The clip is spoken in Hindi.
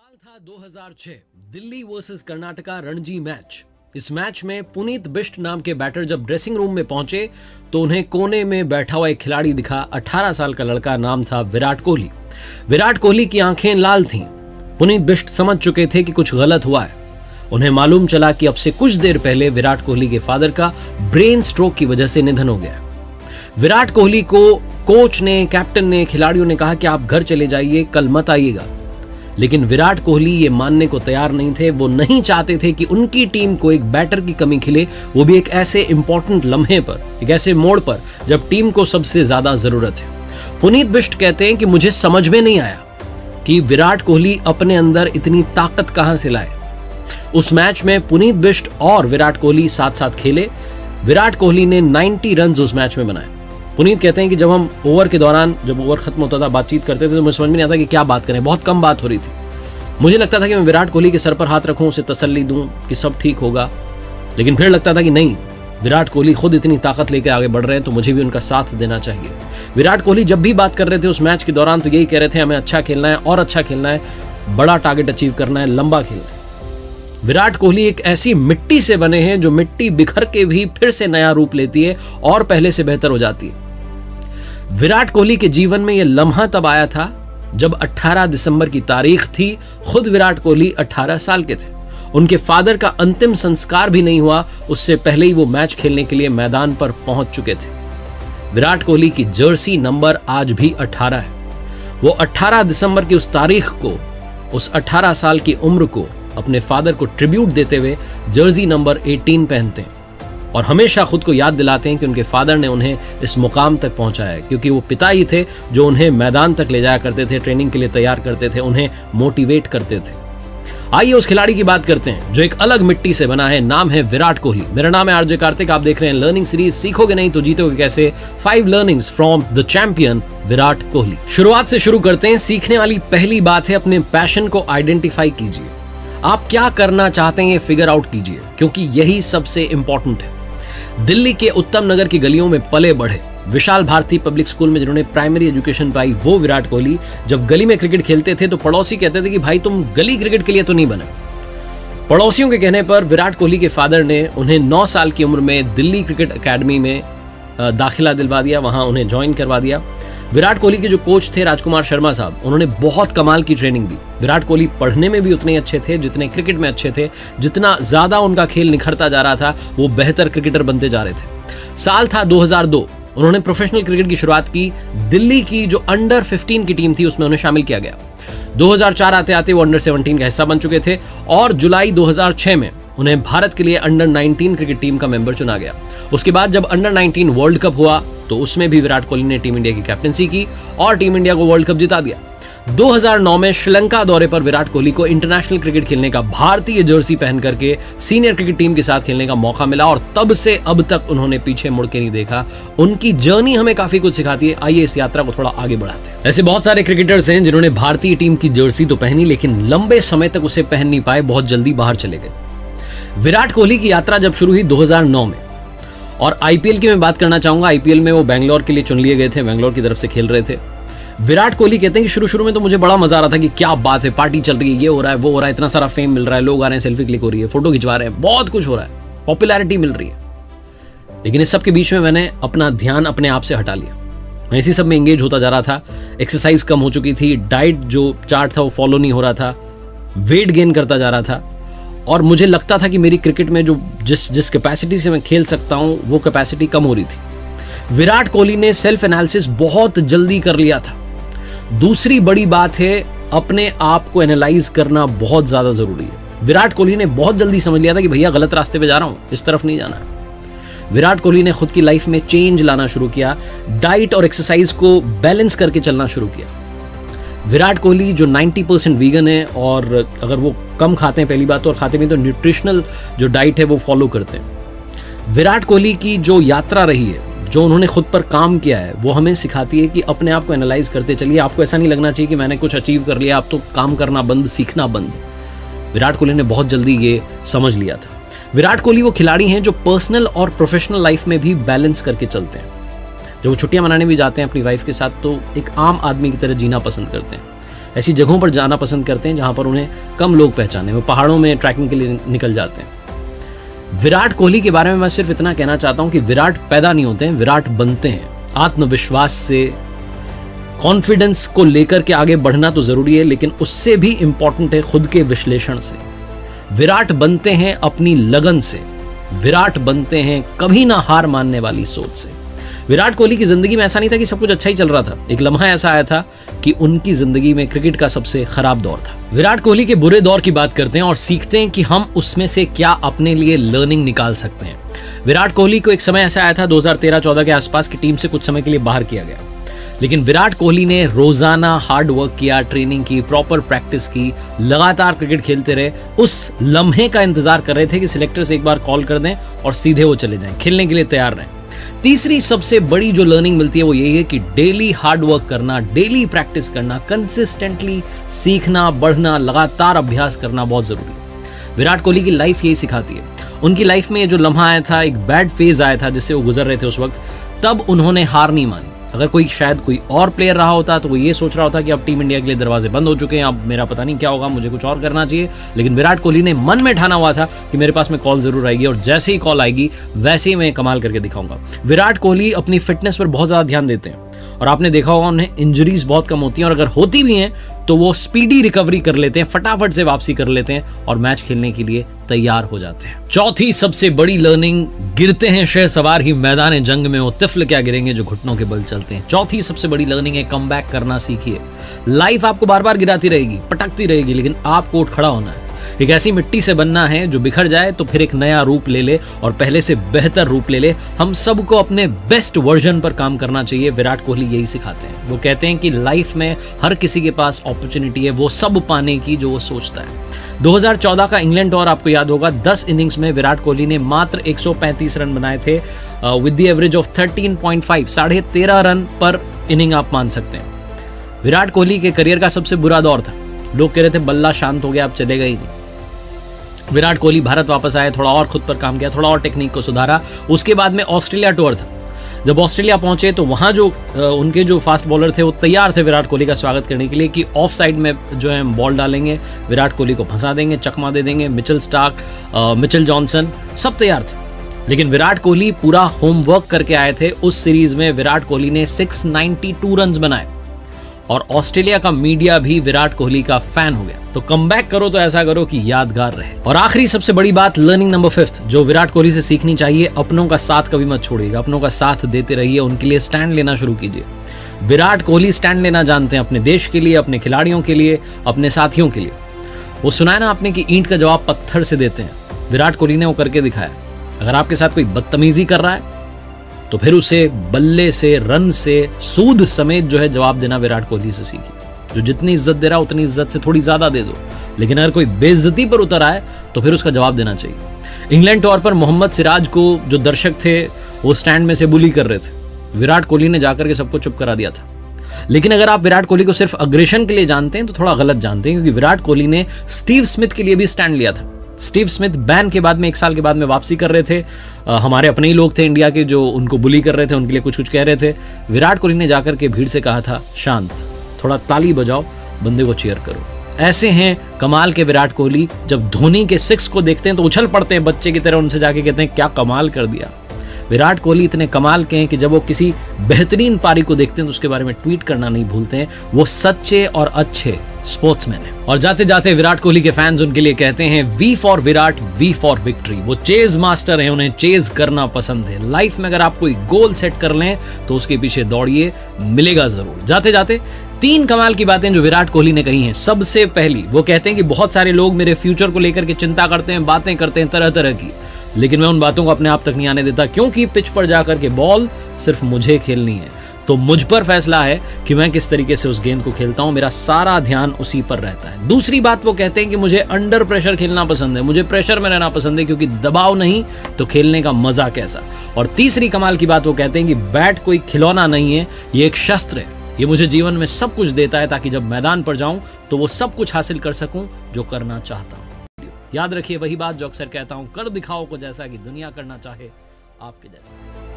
साल था 2006, दिल्ली वर्सेस कर्नाटका रणजी मैच। इस मैच में पुनीत बिष्ट नाम के बैटर जब ड्रेसिंग रूम में पहुंचे तो उन्हें कोने में बैठा हुआ एक खिलाड़ी दिखा। 18 साल का लड़का, नाम था विराट कोहली। विराट कोहली की आंखें लाल थीं। पुनीत बिष्ट समझ चुके थे कि कुछ गलत हुआ है। उन्हें मालूम चला कि अब से कुछ देर पहले विराट कोहली के फादर का ब्रेन स्ट्रोक की वजह से निधन हो गया। विराट कोहली को कोच ने, कैप्टन ने, खिलाड़ियों ने कहा कि आप घर चले जाइए, कल मत आइएगा। लेकिन विराट कोहली ये मानने को तैयार नहीं थे। वो नहीं चाहते थे कि उनकी टीम को एक बैटर की कमी खिले, वो भी एक ऐसे इंपॉर्टेंट लम्हे पर, एक ऐसे मोड़ पर जब टीम को सबसे ज्यादा जरूरत है। पुनीत बिष्ट कहते हैं कि मुझे समझ में नहीं आया कि विराट कोहली अपने अंदर इतनी ताकत कहां से लाए। उस मैच में पुनीत बिष्ट और विराट कोहली साथ साथ खेले। विराट कोहली ने 90 रन उस मैच में बनाए। पुनीत कहते हैं कि जब हम ओवर के दौरान, जब ओवर खत्म होता था, बातचीत करते थे तो मुझे समझ में नहीं आता कि क्या बात करें। बहुत कम बात हो रही थी। मुझे लगता था कि मैं विराट कोहली के सर पर हाथ रखूं, उसे तसल्ली दूं कि सब ठीक होगा, लेकिन फिर लगता था कि नहीं, विराट कोहली खुद इतनी ताकत लेकर आगे बढ़ रहे हैं तो मुझे भी उनका साथ देना चाहिए। विराट कोहली जब भी बात कर रहे थे उस मैच के दौरान तो यही कह रहे थे, हमें अच्छा खेलना है और अच्छा खेलना है, बड़ा टारगेट अचीव करना है, लंबा खेलना है। विराट कोहली एक ऐसी मिट्टी से बने हैं जो मिट्टी बिखर के भी फिर से नया रूप लेती है और पहले से बेहतर हो जाती है। विराट कोहली के जीवन में यह लम्हा तब आया था जब 18 दिसंबर की तारीख थी। खुद विराट कोहली 18 साल के थे। उनके फादर का अंतिम संस्कार भी नहीं हुआ, उससे पहले ही वो मैच खेलने के लिए मैदान पर पहुंच चुके थे। विराट कोहली की जर्सी नंबर आज भी 18 है। वो 18 दिसंबर की उस तारीख को, उस 18 साल की उम्र को अपने फादर को ट्रिब्यूट देते हुए जर्सी नंबर 18 पहनते हैं और हमेशा खुद को याद दिलाते हैं कि उनके फादर ने उन्हें इस मुकाम तक पहुंचाया है, क्योंकि वो पिता ही थे जो उन्हें मैदान तक ले जाया करते थे, ट्रेनिंग के लिए तैयार करते थे, उन्हें मोटिवेट करते थे। आइए उस खिलाड़ी की बात करते हैं जो एक अलग मिट्टी से बना है। नाम है विराट कोहली। मेरा नाम है आरजे कार्तिक। आप देख रहे हैं लर्निंग सीरीज सीखोगे नहीं तो जीतोगे कैसे, 5 learnings from the champion Virat Kohli. शुरुआत से शुरू करते हैं। सीखने वाली पहली बात है, अपने पैशन को आइडेंटिफाई कीजिए। आप क्या करना चाहते हैं ये फिगर आउट कीजिए, क्योंकि यही सबसे इंपॉर्टेंट है। दिल्ली के उत्तम नगर की गलियों में पले बढ़े, विशाल भारती पब्लिक स्कूल में जिन्होंने प्राइमरी एजुकेशन पाई, वो विराट कोहली जब गली में क्रिकेट खेलते थे तो पड़ोसी कहते थे कि भाई तुम गली क्रिकेट के लिए तो नहीं बने। पड़ोसियों के कहने पर विराट कोहली के फादर ने उन्हें 9 साल की उम्र में दिल्ली क्रिकेट अकेडमी में दाखिला दिलवा दिया, वहां उन्हें ज्वाइन करवा दिया। विराट कोहली के जो कोच थे राजकुमार शर्मा साहब, उन्होंने बहुत कमाल की ट्रेनिंग दी। विराट कोहली पढ़ने में भी उतने अच्छे थे जितने क्रिकेट में अच्छे थे। जितना ज्यादा उनका खेल निखरता जा रहा था वो बेहतर क्रिकेटर बनते जा रहे थे। साल था 2002। उन्होंने प्रोफेशनल क्रिकेट की शुरुआत की। दिल्ली की जो अंडर 15 की टीम थी उसमें उन्हें शामिल किया गया। 2004 आते आते वो अंडर 17 का हिस्सा बन चुके थे और जुलाई 2006 में उन्हें भारत के लिए अंडर 19 क्रिकेट टीम का मेंबर चुना गया। उसके बाद जब अंडर 19 वर्ल्ड कप हुआ तो उसमें भी विराट कोहली ने टीम इंडिया की कैप्टनसी की और टीम इंडिया को वर्ल्ड कप जिता दिया। 2009 में श्रीलंका दौरे पर विराट कोहली को इंटरनेशनल क्रिकेट खेलने का, भारतीय जर्सी पहन करके सीनियर क्रिकेट टीम के साथ खेलने का मौका मिला और तब से अब तक उन्होंने पीछे मुड़ के नहीं देखा। उनकी जर्नी हमें काफी कुछ सिखाती है। आइए इस यात्रा को थोड़ा आगे बढ़ाते हैं। ऐसे बहुत सारे क्रिकेटर्स हैं जिन्होंने भारतीय टीम की जर्सी तो पहनी लेकिन लंबे समय तक उसे पहन नहीं पाए, बहुत जल्दी बाहर चले गए। विराट कोहली की यात्रा जब शुरू हुई 2009 में, और आईपीएल की मैं बात करना चाहूंगा। आईपीएल में वो बैंगलोर के लिए चुन लिए गए थे, बैंगलोर की तरफ से खेल रहे थे। विराट कोहली कहते हैं कि शुरू में तो मुझे बड़ा मजा आ रहा था कि क्या बात है, पार्टी चल रही है, ये हो रहा है, वो हो रहा है, इतना सारा फेम मिल रहा है, लोग आ रहे हैं, सेल्फी क्लिक हो रही है, फोटो खिंचवा रहे हैं, बहुत कुछ हो रहा है, पॉपुलैरिटी मिल रही है। लेकिन इस सब के बीच में मैंने अपना ध्यान अपने आप से हटा लिया। मैं इसी सब में एंगेज होता जा रहा था। एक्सरसाइज कम हो चुकी थी, डाइट जो चार्ट था वो फॉलो नहीं हो रहा था, वेट गेन करता जा रहा था और मुझे लगता था कि मेरी क्रिकेट में जो जिस कैपेसिटी से मैं खेल सकता हूं वो कैपेसिटी कम हो रही थी। विराट कोहली ने सेल्फ एनालिसिस बहुत जल्दी कर लिया था। दूसरी बड़ी बात है, अपने आप को एनालाइज करना बहुत ज्यादा जरूरी है। विराट कोहली ने बहुत जल्दी समझ लिया था कि भैया गलत रास्ते पे जा रहा हूं, इस तरफ नहीं जाना। विराट कोहली ने खुद की लाइफ में चेंज लाना शुरू किया, डाइट और एक्सरसाइज को बैलेंस करके चलना शुरू किया। विराट कोहली जो 90% वीगन है और अगर वो कम खाते हैं पहली बात तो, और खाते भी तो न्यूट्रिशनल जो डाइट है वो फॉलो करते हैं। विराट कोहली की जो यात्रा रही है, जो उन्होंने खुद पर काम किया है, वो हमें सिखाती है कि अपने आप को एनालाइज करते चलिए। आपको ऐसा नहीं लगना चाहिए कि मैंने कुछ अचीव कर लिया, आप तो काम करना बंद, सीखना बंद। विराट कोहली ने बहुत जल्दी ये समझ लिया था। विराट कोहली वो खिलाड़ी हैं जो पर्सनल और प्रोफेशनल लाइफ में भी बैलेंस करके चलते हैं। जब वो छुट्टियां मनाने भी जाते हैं अपनी वाइफ के साथ तो एक आम आदमी की तरह जीना पसंद करते हैं। ऐसी जगहों पर जाना पसंद करते हैं जहां पर उन्हें कम लोग पहचाने। वो पहाड़ों में ट्रैकिंग के लिए निकल जाते हैं। विराट कोहली के बारे में मैं सिर्फ इतना कहना चाहता हूं कि विराट पैदा नहीं होते हैं, विराट बनते हैं। आत्मविश्वास से, कॉन्फिडेंस को लेकर के आगे बढ़ना तो जरूरी है, लेकिन उससे भी इंपॉर्टेंट है खुद के विश्लेषण से। विराट बनते हैं अपनी लगन से, विराट बनते हैं कभी ना हार मानने वाली सोच से। विराट कोहली की जिंदगी में ऐसा नहीं था कि सब कुछ अच्छा ही चल रहा था। एक लम्हा ऐसा आया था कि उनकी जिंदगी में क्रिकेट का सबसे खराब दौर था। विराट कोहली के बुरे दौर की बात करते हैं और सीखते हैं कि हम उसमें से क्या अपने लिए लर्निंग निकाल सकते हैं। विराट कोहली को एक समय ऐसा आया था 2013-14 के आसपास की टीम से कुछ समय के लिए बाहर किया गया, लेकिन विराट कोहली ने रोजाना हार्ड वर्क किया, ट्रेनिंग की, प्रॉपर प्रैक्टिस की, लगातार क्रिकेट खेलते रहे। उस लम्हे का इंतजार कर रहे थे कि सिलेक्टर से एक बार कॉल कर दें और सीधे वो चले जाएं, खेलने के लिए तैयार रहें। तीसरी सबसे बड़ी जो लर्निंग मिलती है वो यही है कि डेली हार्ड वर्क करना, डेली प्रैक्टिस करना, कंसिस्टेंटली सीखना, बढ़ना, लगातार अभ्यास करना बहुत जरूरी है। विराट कोहली की लाइफ यही सिखाती है। उनकी लाइफ में ये जो लम्हा आया था, एक बैड फेज आया था जिससे वो गुजर रहे थे उस वक्त, तब उन्होंने हार नहीं मानी। अगर शायद कोई और प्लेयर रहा होता तो वो ये सोच रहा होता कि अब टीम इंडिया के लिए दरवाजे बंद हो चुके हैं, अब मेरा पता नहीं क्या होगा, मुझे कुछ और करना चाहिए। लेकिन विराट कोहली ने मन में ठाना हुआ था कि मेरे पास में कॉल जरूर आएगी और जैसे ही कॉल आएगी वैसे ही मैं कमाल करके दिखाऊंगा। विराट कोहली अपनी फिटनेस पर बहुत ज्यादा ध्यान देते हैं और आपने देखा होगा उन्हें इंजरीज बहुत कम होती हैं, और अगर होती भी हैं तो वो स्पीडी रिकवरी कर लेते हैं, फटाफट से वापसी कर लेते हैं और मैच खेलने के लिए तैयार हो जाते हैं। चौथी सबसे बड़ी लर्निंग, गिरते हैं शहसवार ही मैदान जंग में, वो तिफल क्या गिरेंगे जो घुटनों के बल चलते हैं। चौथी सबसे बड़ी लर्निंग है कमबैक करना सीखिए। लाइफ आपको बार बार गिराती रहेगी, पटकती रहेगी, लेकिन आपको उठ खड़ा होना है। एक ऐसी मिट्टी से बनना है जो बिखर जाए तो फिर एक नया रूप ले ले और पहले से बेहतर रूप ले ले। हम सबको अपने बेस्ट वर्जन पर काम करना चाहिए। विराट कोहली यही सिखाते हैं। वो कहते हैं कि लाइफ में हर किसी के पास अपॉर्चुनिटी है वो सब पाने की जो वो सोचता है। 2014 का इंग्लैंड दौर आपको याद होगा, 10 इनिंग्स में विराट कोहली ने मात्र 135 रन बनाए थे with the average of 13.5, 13.5 run पर इनिंग आप मान सकते हैं। विराट कोहली के करियर का सबसे बुरा दौर था। लोग कह रहे थे बल्ला शांत हो गया, अब चलेगा ही नहीं। विराट कोहली भारत वापस आए, थोड़ा और खुद पर काम किया, थोड़ा और टेक्निक को सुधारा। उसके बाद में ऑस्ट्रेलिया टूर था। जब ऑस्ट्रेलिया पहुंचे तो वहां जो उनके जो फास्ट बॉलर थे वो तैयार थे विराट कोहली का स्वागत करने के लिए कि ऑफ साइड में जो है बॉल डालेंगे, विराट कोहली को फंसा देंगे, चकमा दे देंगे। मिचेल स्टार्क, मिचेल जॉनसन सब तैयार थे, लेकिन विराट कोहली पूरा होमवर्क करके आए थे। उस सीरीज में विराट कोहली ने 692 रन बनाए और ऑस्ट्रेलिया का मीडिया भी विराट कोहली का फैन हो गया। तो कमबैक करो तो ऐसा करो कि यादगार रहे। और आखिरी सबसे बड़ी बात, लर्निंग नंबर 5 जो विराट कोहली से सीखनी चाहिए, अपनों का साथ कभी मत छोड़िएगा। अपनों का साथ देते रहिए, उनके लिए स्टैंड लेना शुरू कीजिए। विराट कोहली स्टैंड लेना जानते हैं अपने देश के लिए, अपने खिलाड़ियों के लिए, अपने साथियों के लिए। वो सुनाया ना आपने कि ईंट का जवाब पत्थर से देते हैं, विराट कोहली ने वो करके दिखाया। अगर आपके साथ कोई बदतमीजी कर रहा है तो फिर उसे बल्ले से, रन से, सूद समेत जो है जवाब देना विराट कोहली से सीखिए। जो जितनी इज्जत दे रहा है उतनी इज्जत से थोड़ी ज्यादा दे दो, लेकिन अगर कोई बेइज्जती पर उतर आए तो फिर उसका जवाब देना चाहिए। इंग्लैंड टूर पर मोहम्मद सिराज को जो दर्शक थे वो स्टैंड में से बुली कर रहे थे, विराट कोहली ने जाकर के सबको चुप करा दिया था। लेकिन अगर आप विराट कोहली को सिर्फ अग्रेशन के लिए जानते हैं तो थोड़ा गलत जानते हैं, क्योंकि विराट कोहली ने स्टीव स्मिथ के लिए भी स्टैंड लिया था। स्टीव स्मिथ बैन के बाद में 1 साल के बाद में वापसी कर रहे थे। हमारे अपने ही लोग थे इंडिया के जो उनको बुली कर रहे थे, उनके लिए कुछ कुछ कह रहे थे। विराट कोहली ने जाकर के भीड़ से कहा था, शांत, थोड़ा ताली बजाओ, बंदे को चीयर करो। ऐसे हैं कमाल के विराट कोहली। जब धोनी के 6 को देखते हैं तो उछल पड़ते हैं बच्चे की तरह, उनसे जाके कहते हैं क्या कमाल कर दिया। विराट कोहली इतने कमाल के हैं कि जब वो किसी बेहतरीन पारी को देखते हैं तो उसके बारे में ट्वीट करना नहीं भूलते हैं। वो सच्चे और अच्छे स्पोर्ट्समैन है। और जाते जाते विराट कोहली के फैंस उनके लिए कहते हैं, V for Virat, V for victory. वो चेज मास्टर है, उन्हें चेज करना पसंद है। लाइफ में अगर आप कोई गोल सेट कर लें तो उसके पीछे दौड़िए, मिलेगा जरूर। जाते जाते 3 कमाल की बातें जो विराट कोहली ने कही हैं। सबसे पहली, वो कहते हैं कि बहुत सारे लोग मेरे फ्यूचर को लेकर के चिंता करते हैं, बातें करते हैं तरह तरह की, लेकिन मैं उन बातों को अपने आप तक नहीं आने देता, क्योंकि पिच पर जाकर के बॉल सिर्फ मुझे खेलनी है। तो मुझ पर फैसला है कि मैं किस तरीके से उस गेंद को खेलता हूं, मेरा सारा ध्यान उसी पर रहता है। दूसरी बात, वो कहते हैं कि मुझे अंडर प्रेशर खेलना पसंद है, मुझे प्रेशर में रहना पसंद है, क्योंकि दबाव नहीं तो खेलने का मजा कैसा। और तीसरी कमाल की बात, वो कहते हैं कि बैट कोई खिलौना नहीं है, ये एक शस्त्र है। ये मुझे जीवन में सब कुछ देता है ताकि जब मैदान पर जाऊं तो वो सब कुछ हासिल कर सकूं जो करना चाहता हूं। याद रखिए वही बात जो अक्सर कहता हूं, कर दिखाओ को जैसा कि दुनिया करना चाहे आपके जैसा।